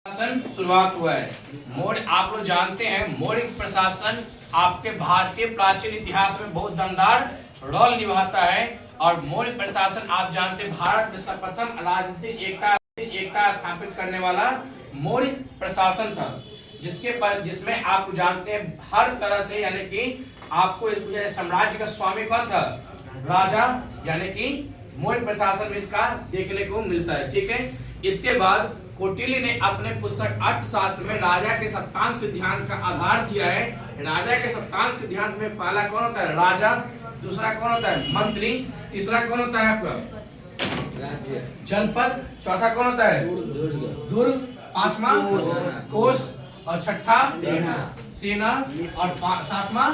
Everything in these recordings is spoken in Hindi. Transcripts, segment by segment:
प्रशासन शुरुआत हुआ है। मौर्य आप लोग जानते हैं, मौर्य प्रशासन आपके भारतीय प्राचीन इतिहास में बहुत दमदार रोल निभाता है। और मौर्य प्रशासन आप जानते हैं भारत में सर्वप्रथम राजनीतिक एकता स्थापित करने वाला मौर्य प्रशासन था, जिसमें आप जानते हैं हर तरह से, यानी कि आपको साम्राज्य का स्वामी कौन था? राजा, यानी कि मौर्य प्रशासन में इसका देखने को मिलता है। ठीक है, इसके बाद कौटिल्य ने अपने पुस्तक अर्थशास्त्र में राजा के सप्तांग सिद्धांत का आधार दिया है। राजा के सप्तांग सिद्धांत में पहला कौन होता है? राजा। दूसरा कौन होता है? मंत्री। तीसरा कौन होता है आपका? जनपद। चौथा कौन होता है? दुर्ग। पांचवा कोष, और छठा सेना, और सातवां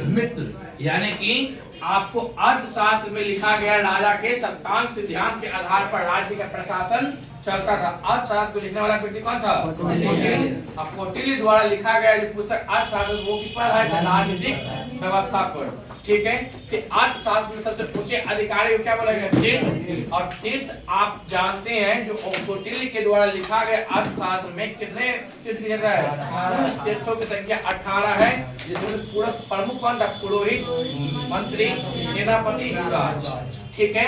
मित्र। यानी कि आपको अर्थशास्त्र में लिखा गया राजा के सप्तांग सिद्धांत के आधार पर राज्य का प्रशासन चलता था। अर्थशास्त्र को लिखने वाला व्यक्ति कौन था? कौटिल्य। अब कौटिल्य द्वारा लिखा गया जो पुस्तक अर्थशास्त्र, वो किस पर है? राजनीतिक व्यवस्था पर। ठीक है, कि अर्थशास्त्र में सबसे ऊंचे अधिकारी को क्या बोला गया? तीर्थ। और तीर्थ आप जानते हैं जो कौटिल्य के द्वारा लिखा गया अर्थशास्त्र में कितने तीर्थ की जगह है? तीर्थों की संख्या 18 है, जिसमें पूरा प्रमुख कौन था? पुरोहित, मंत्री, सेनापति, युवराज। ठीक है,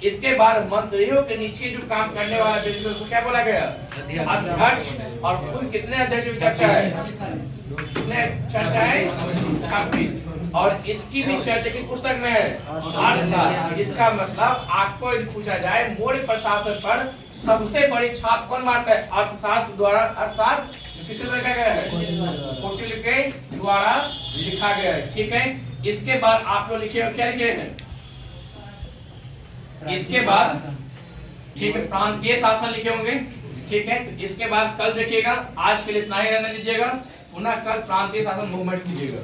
इसके बाद मंत्रियों के नीचे जो काम करने वाला व्यक्ति उसको क्या बोला गया? अध्यक्ष। और कुल कितने अध्यक्ष की चर्चा है? कितने चर्चा है? 26। और इसकी भी चर्चा किस पुस्तक में है? अर्थशास्त्र। इसका मतलब आपको यदि पूछा जाए मौर्य प्रशासन पर सबसे बड़ी छाप कौन मारता है? अर्थशास्त्र द्वारा। अर्थशास्त्र किसके द्वारा लिखा गया है? कौटिल्य के द्वारा लिखा गया है। ठीक है, इसके बाद आप लोग लिखे क्या लिखे हैं? इसके बाद ठीक है प्रांतीय शासन लिखे होंगे। ठीक है, तो इसके बाद कल देखिएगा। आज के लिए इतना ही रहने दीजिएगा, पुनः कल प्रांतीय शासन मूवमेंट कीजिएगा।